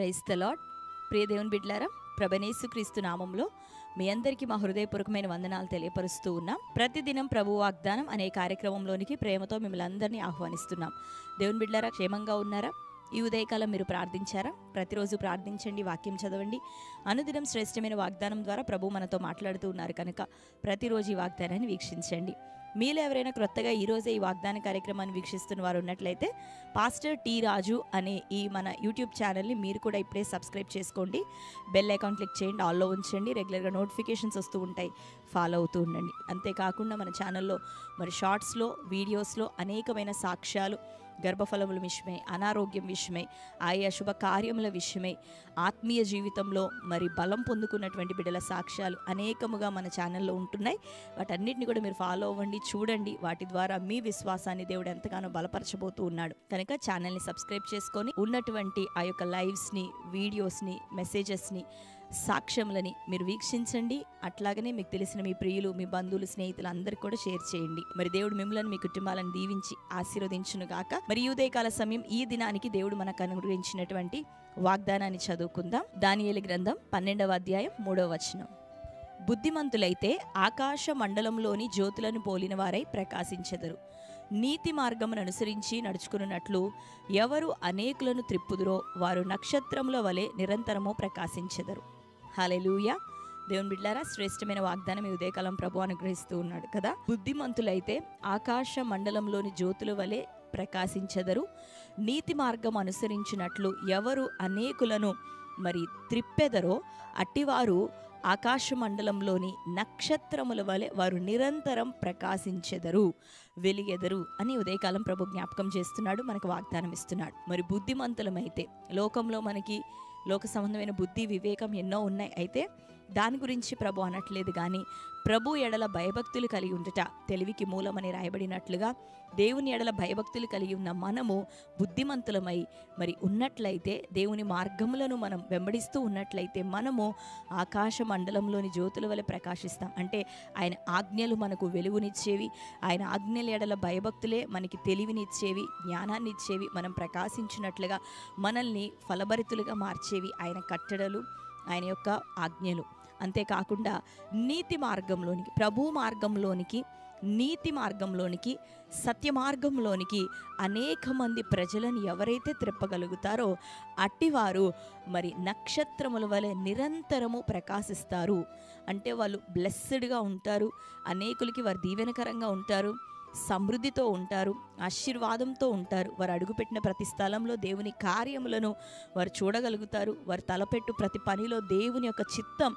Praise the lord. ప్రియ దేవుని బిడ్డలారా, ప్రభువైన క్రీస్తు నామంలో మీ అందరికీ మా హృదయపూర్వకమైన వందనాలు తెలియపరుస్తూ ఉన్నాం. ప్రతిదినం ప్రభు వాగ్దానం అనే కార్యక్రమంలోనికి ప్రేమతో మిమ్మల్ని అందరినీ ఆహ్వానిస్తున్నాం. దేవుని బిడ్డలారా, క్షేమంగా ఉన్నారా? ఈ ఉదయకాలం మీరు ప్రార్థించారా? ప్రతిరోజు ప్రార్థించండి, వాక్యం చదవండి. అనుదినం శ్రేష్టమైన వాగ్దానం ద్వారా ప్రభు మనతో మాట్లాడుతూ ఉన్నారు కనుక ప్రతిరోజు ఈ వాగ్దానాన్ని వీక్షించండి. మీలో ఎవరైనా క్రొత్తగా ఈరోజే ఈ వాగ్దాన కార్యక్రమాన్ని వీక్షిస్తున్న వారు ఉన్నట్లయితే పాస్టర్ టి రాజు అనే ఈ మన యూట్యూబ్ ఛానల్ని మీరు కూడా ఇప్పుడే సబ్స్క్రైబ్ చేసుకోండి. బెల్ ఐకాన్ క్లిక్ చేయండి, ఆల్లో ఉంచండి. రెగ్యులర్గా నోటిఫికేషన్స్ వస్తూ ఉంటాయి, ఫాలో అవుతూ ఉండండి. అంతేకాకుండా మన ఛానల్లో మరి షార్ట్స్లో, వీడియోస్లో అనేకమైన సాక్ష్యాలు, గర్భఫలముల విషయమై, అనారోగ్యం విషయమై, ఆయా శుభ కార్యముల విషయమై, ఆత్మీయ జీవితంలో మరి బలం పొందుకున్నటువంటి బిడ్డల సాక్ష్యాలు అనేకముగా మన ఛానల్లో ఉంటున్నాయి. వాటన్నిటిని కూడా మీరు ఫాలో అవ్వండి, చూడండి. వాటి ద్వారా మీ విశ్వాసాన్ని దేవుడు ఎంతగానో బలపరచబోతూ ఉన్నాడు. కనుక ఛానల్ని సబ్స్క్రైబ్ చేసుకొని ఉన్నటువంటి ఆ యొక్క లైవ్స్ని, వీడియోస్ని, మెసేజెస్ని, సాక్ష్యములని మీరు వీక్షించండి. అట్లాగనే మీకు తెలిసిన మీ ప్రియులు, మీ బంధువులు, స్నేహితులు అందరికీ కూడా షేర్ చేయండి. మరి దేవుడు మిమ్మల్ని, మీ కుటుంబాలను దీవించి ఆశీర్వదించును గాక. మరి ఈ ఉదయకాల సమయం, ఈ దినానికి దేవుడు మనకు అనుగ్రహించినటువంటి వాగ్దానాన్ని చదువుకుందాం. దానియేలు గ్రంథం 12వ అధ్యాయం 3వ వచనం. బుద్ధిమంతులైతే ఆకాశ మండలంలోని జ్యోతులను పోలిన వారై ప్రకాశించెదరు. నీతి మార్గమును అనుసరించి నడుచుకున్నట్లు ఎవరు అనేకులను త్రిప్పుదురో వారు నక్షత్రముల వలె నిరంతరము ప్రకాశించెదరు. హల్లెలూయా. దేవుని బిడ్డలారా, శ్రేష్టమైన వాగ్దానం ఈ ఉదయకాలం ప్రభు అనుగ్రహిస్తూ ఉన్నాడు కదా. బుద్ధిమంతులైతే ఆకాశ మండలంలోని జ్యోతుల వలె ప్రకాశించెదరు. నీతి మార్గం అనుసరించినట్లు ఎవరు అనేకులను మరి త్రిప్పెదరో అట్టివారు ఆకాశ మండలంలోని నక్షత్రముల వలె వారు నిరంతరం ప్రకాశించెదరు, వెలిగెదరు అని ఉదయకాలం ప్రభు జ్ఞాపకం చేస్తున్నాడు, మనకు వాగ్దానం ఇస్తున్నాడు. మరి బుద్ధిమంతులమైతే, లోకంలో మనకి లోక సంబంధమైన బుద్ధి, వివేకం ఎన్నో ఉన్నాయి. అయితే దాని గురించి ప్రభు అనట్లేదు, కానీ ప్రభు ఎడల భయభక్తులు కలిగి ఉండుట తెలివికి మూలమని రాయబడినట్లుగా దేవుని ఎడల భయభక్తులు కలిగి ఉన్న మనము బుద్ధిమంతులమై మరి ఉన్నట్లయితే, దేవుని మార్గములను మనం వెంబడిస్తూ ఉన్నట్లయితే మనము ఆకాశ మండలంలోని జ్యోతుల వలె ప్రకాశిస్తాం. అంటే ఆయన ఆజ్ఞలు మనకు వెలుగునిచ్చేవి, ఆయన ఆజ్ఞల ఎడల భయభక్తులే మనకి తెలివినిచ్చేవి, జ్ఞానాన్ని ఇచ్చేవి. మనం ప్రకాశించినట్లుగా మనల్ని ఫలభరితులుగా మార్చేవి ఆయన కట్టడలు, ఆయన యొక్క ఆజ్ఞలు. అంతేకాకుండా నీతి మార్గంలోనికి, ప్రభు మార్గంలోనికి, నీతి మార్గంలోనికి, సత్య మార్గంలోనికి అనేక మంది ప్రజలను ఎవరైతే త్రిప్పగలుగుతారో అట్టివారు మరి నక్షత్రముల వలె నిరంతరము ప్రకాశిస్తారు. అంటే వాళ్ళు బ్లెస్స్డ్గా ఉంటారు, అనేకులకి వారు దీవెనకరంగా ఉంటారు, సమృద్ధితో ఉంటారు, ఆశీర్వాదంతో ఉంటారు. వారు అడుగుపెట్టిన ప్రతి స్థలంలో దేవుని కార్యములను వారు చూడగలుగుతారు. వారు తలపెట్టు ప్రతి పనిలో దేవుని యొక్క చిత్తం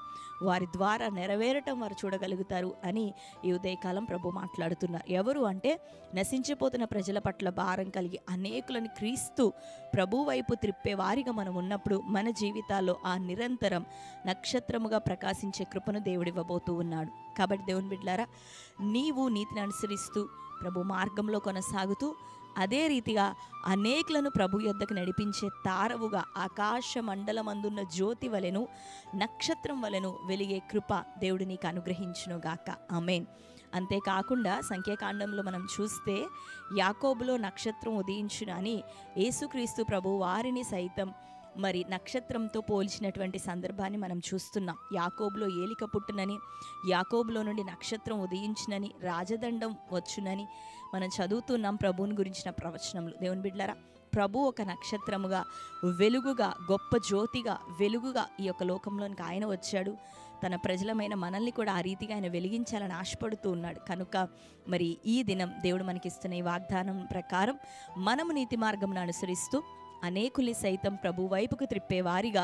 వారి ద్వారా నెరవేరటం వారు చూడగలుగుతారు అని ఈ ఉదయకాలం ప్రభు మాట్లాడుతున్నారు. ఎవరు అంటే నశించిపోతున్న ప్రజల పట్ల భారం కలిగి అనేకులను క్రీస్తు ప్రభు వైపు త్రిప్పే వారిగా మనం ఉన్నప్పుడు మన జీవితాల్లో ఆ నిరంతరం నక్షత్రముగా ప్రకాశించే కృపను దేవుడివ్వబోతూ ఉన్నాడు. కాబట్టి దేవుని బిడ్డలారా, నీవు నీతిని అనుసరిస్తూ ప్రభు మార్గంలో కొనసాగుతూ అదే రీతిగా అనేకులను ప్రభు యొద్దకు నడిపించే తారవుగా ఆకాశ మండలమందున్న జ్యోతి వలెను, నక్షత్రం వలెను వెలిగే కృప దేవుడు నీకు అనుగ్రహించునుగాక. ఆమేన్. అంతేకాకుండా సంఖ్యాకాండంలో మనం చూస్తే యాకోబులో నక్షత్రం ఉదయించును అని యేసుక్రీస్తు ప్రభు వారిని సైతం మరి నక్షత్రంతో పోల్చినటువంటి సందర్భాన్ని మనం చూస్తున్నాం. యాకోబులో ఏలిక పుట్టునని, యాకోబులో నుండి నక్షత్రం ఉదయించునని, రాజదండం వచ్చునని మనం చదువుతున్నాం ప్రభువుని గురించిన ప్రవచనములు. దేవుని బిడ్డలారా, ప్రభు ఒక నక్షత్రముగా, వెలుగుగా, గొప్ప జ్యోతిగా, వెలుగుగా ఈ యొక్క లోకంలోనికి ఆయన వచ్చాడు. తన ప్రజలమైన మనల్ని కూడా ఆ రీతిగా ఆయన వెలిగించాలని ఆశపడుతూ ఉన్నాడు. కనుక మరి ఈ దినం దేవుడు మనకిస్తున్న ఈ వాగ్దానం ప్రకారం మనము నీతి మార్గంను అనుసరిస్తూ అనేకుల్ని సైతం ప్రభు వైపుకు త్రిప్పేవారిగా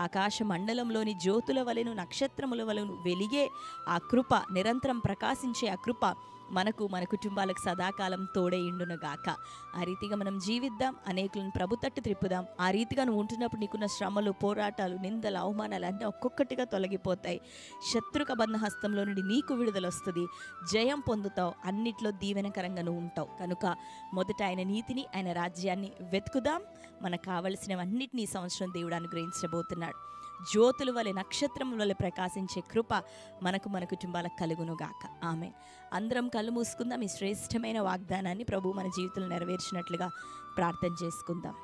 ఆకాశ మండలంలోని జ్యోతుల వలెను, నక్షత్రముల వలెను వెలిగే ఆ కృప, నిరంతరం ప్రకాశించే ఆ కృప మనకు, మన కుటుంబాలకు సదాకాలం తోడేయుండునుగాక. ఆ రీతిగా మనం జీవిద్దాం, అనేకులను ప్రభు తట్టు త్రిప్పుదాం. ఆ రీతిగా నువ్వు ఉంటున్నప్పుడు నీకున్న శ్రమలు, పోరాటాలు, నిందలు, అవమానాలు అన్నీ ఒక్కొక్కటిగా తొలగిపోతాయి. శత్రుక బంధ హస్తంలో నుండి నీకు విడుదల వస్తుంది, జయం పొందుతావు, అన్నిట్లో దీవెనకరంగా నువ్వు ఉంటావు. కనుక మొదట ఆయన నీతిని, ఆయన రాజ్యాన్ని వెతుకుదాం. మనకు కావలసినవన్నిటినీ ఈ సంవత్సరం దేవుడు అనుగ్రహించబోతున్నాడు. జ్యోతుల వలె, నక్షత్రముల వలె ప్రకాశించే కృప మనకు, మన కుటుంబాలకు కలుగునుగాక. ఆమేన్. అందరం కళ్ళు మూసుకుందాం. ఈ శ్రేష్టమైన వాగ్దానాన్ని ప్రభు మన జీవితంలో నెరవేర్చినట్లుగా ప్రార్థన చేసుకుందాం.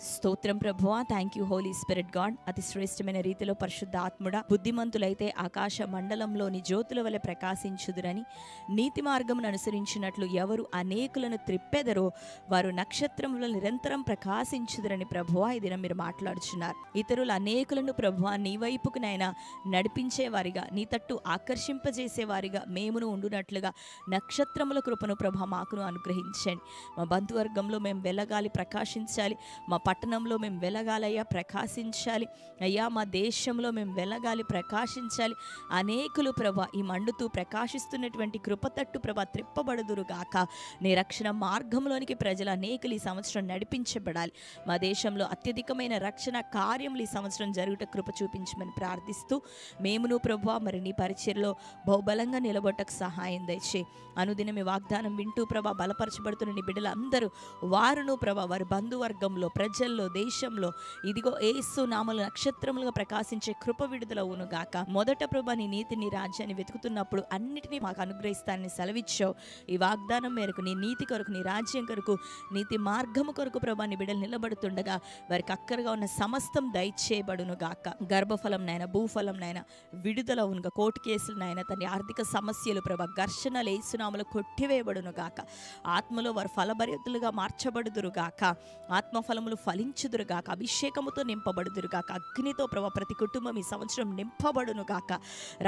స్తోత్రం ప్రభువా, thank you holy spirit God. అతి శ్రేష్టమైన రీతిలో పరిశుద్ధ ఆత్ముడ, బుద్ధిమంతులైతే ఆకాశ మండలంలోని జ్యోతుల వలె ప్రకాశించుదురని, నీతి మార్గమును అనుసరించినట్లు ఎవరు అనేకులను త్రిప్పెదరో వారు నక్షత్రములో నిరంతరం ప్రకాశించుదురని ప్రభువా ఈ దినం మీరు మాట్లాడుచున్నారు. ఇతరులు అనేకులను ప్రభువా నీ వైపుకునైనా నడిపించేవారిగా, నీ తట్టు ఆకర్షింపజేసేవారిగా మేమును ఉండునట్లుగా నక్షత్రముల కృపను ప్రభా మాకును అనుగ్రహించండి. మా బంధువర్గంలో మేము వెలగాలి, ప్రకాశించాలి. మా పట్టణంలో మేము వెలగాలయ్యా, ప్రకాశించాలి అయ్యా. మా దేశంలో మేము వెలగాలి, ప్రకాశించాలి. అనేకులు ప్రభా ఈ మండుతూ ప్రకాశిస్తున్నటువంటి కృపతట్టు ప్రభా త్రిప్పబడుదురుగాక. నీ రక్షణ మార్గంలోనికి ప్రజలు అనేకులు ఈ సంవత్సరం నడిపించబడాలి. మా దేశంలో అత్యధికమైన రక్షణ కార్యములు ఈ సంవత్సరం జరుగుట కృప చూపించమని ప్రార్థిస్తూ, మేమును ప్రభా మరి నీ పరిచర్లో బహుబలంగా నిలబొట్టకు సహాయం దయచే. అనుదినం ఈ వాగ్దానం వింటూ ప్రభా బలపరచబడుతున్న నీ బిడ్డలందరూ వారును ప్రభా వారి బంధువర్గంలో, ప్రజల్లో, దేశంలో ఇదిగో యేసు నామములో నక్షత్రములుగా ప్రకాశించే కృప విడుదల అవునుగాక. మొదట ప్రభా నీ నీతిని, రాజ్యాన్ని వెతుకుతున్నప్పుడు అన్నిటినీ మాకు అనుగ్రహిస్తానని సెలవిచ్చావు. ఈ వాగ్దానం మేరకు నీ నీతి కొరకు, నీ రాజ్యం కొరకు, నీతి మార్గము కొరకు ప్రభా నీ బిడ్డలు నిలబడుతుండగా వారికి అక్కరగా ఉన్న సమస్తం దయచేయబడును గాక. గర్భఫలం నైనా, భూఫలం నైనా విడుదల అవునుగా. కోర్టు కేసులు నైనా, తన ఆర్థిక సమస్యలు ప్రభా ఘర్షణలు యేసు నామములో కొట్టివేయబడును గాక. ఆత్మలో వారు ఫలభరితులుగా మార్చబడుదురుగాక. ఆత్మఫలములు ఫలించుదురుగాక. అభిషేకముతో నింపబడుదురుగాక. అగ్నితో ప్రభా ప్రతి కుటుంబం ఈ సంవత్సరం నింపబడునుగాక.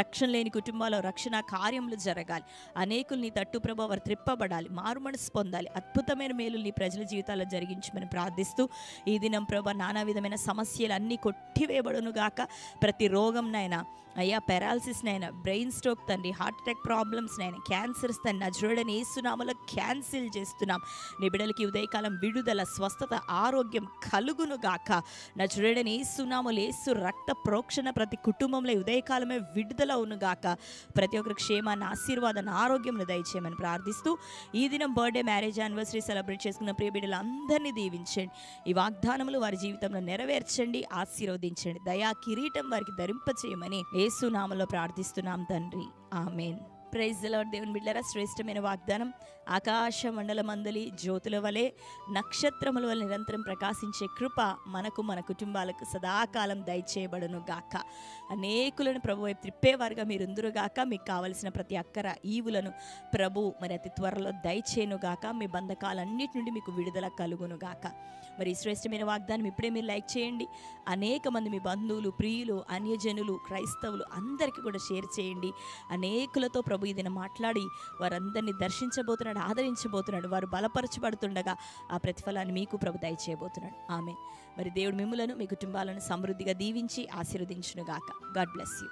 రక్షణ లేని కుటుంబాల్లో రక్షణ కార్యములు జరగాలి. అనేకులు నీ తట్టు ప్రభా వారు త్రిప్పబడాలి, మారు మనసు పొందాలి. అద్భుతమైన మేలు నీ ప్రజల జీవితాల్లో జరిగించమని ప్రార్థిస్తూ, ఈ దినం ప్రభా నానా విధమైన సమస్యలు అన్నీ కొట్టివేయబడునుగాక. ప్రతి రోగంనైనా అయ్యా, పెరాలసిస్నైనా, బ్రెయిన్ స్ట్రోక్ తండ్రి, హార్ట్ అటాక్ ప్రాబ్లమ్స్నైనా, క్యాన్సర్స్ తండ్రి నజరేయుడైన యేసు నామములో క్యాన్సిల్ చేస్తున్నాం. నీ బిడ్డలకి ఉదయకాలం విడుదల, స్వస్థత, ఆరోగ్యం కలుగును గాక. నజరేయుడైన యేసు నామములో యేసు రక్త ప్రోక్షణ ప్రతి కుటుంబంలో ఉదయకాలమే విడుదల అవును గాక. ప్రతి ఒక్కరి క్షేమాన్ని, ఆశీర్వాదాన్ని, ఆరోగ్యంను దయచేయమని ప్రార్థిస్తూ, ఈ దినం బర్త్డే, మ్యారేజ్ యానివర్సరీ సెలబ్రేట్ చేసుకున్న ప్రియ బిడ్డలందరినీ దీవించండి. ఈ వాగ్దానములు వారి జీవితంలో నెరవేర్చండి, ఆశీర్వదించండి. దయా కిరీటం వారికి ధరింపచేయమని యేసు నామములో ప్రార్థిస్తున్నాం తండ్రి, ఆమేన్. Praise the lord. దేవుని బిడ్డలారా, శ్రేష్టమైన వాగ్దానం. ఆకాశ మండలమందలి జ్యోతుల వలె, నక్షత్రముల వలె నిరంతరం ప్రకాశించే కృప మనకు, మన కుటుంబాలకు సదాకాలం దయచేయబడును గాక. అనేకులను ప్రభు వైపు త్రిప్పేవారుగా మీరుందురు గాక. మీకు కావలసిన ప్రతి అక్కర ఈవులను ప్రభు మరి అతి త్వరలో దయచేయను గాక. మీ బంధకాలన్నిటి నుండి మీకు విడుదల కలుగును గాక. మరి శ్రేష్టమైన వాగ్దానం ఇప్పుడే మీరు లైక్ చేయండి. అనేక మంది మీ బంధువులు, ప్రియులు, అన్యజనులు, క్రైస్తవులు అందరికీ కూడా షేర్ చేయండి. అనేకులతో ప్రభు ఈ దినం మాట్లాడి వారందరినీ దర్శించబోతున్నాడు, ఆదరించబోతున్నాడు. వారు బలపరచబడుతుండగా ఆ ప్రతిఫలాన్ని మీకు ప్రభు దయచేయబోతున్నాడు. ఆమేన్. మరి దేవుడు మిమ్ములను, మీ కుటుంబాలను సమృద్ధిగా దీవించి ఆశీర్వదించును గాక. God bless you.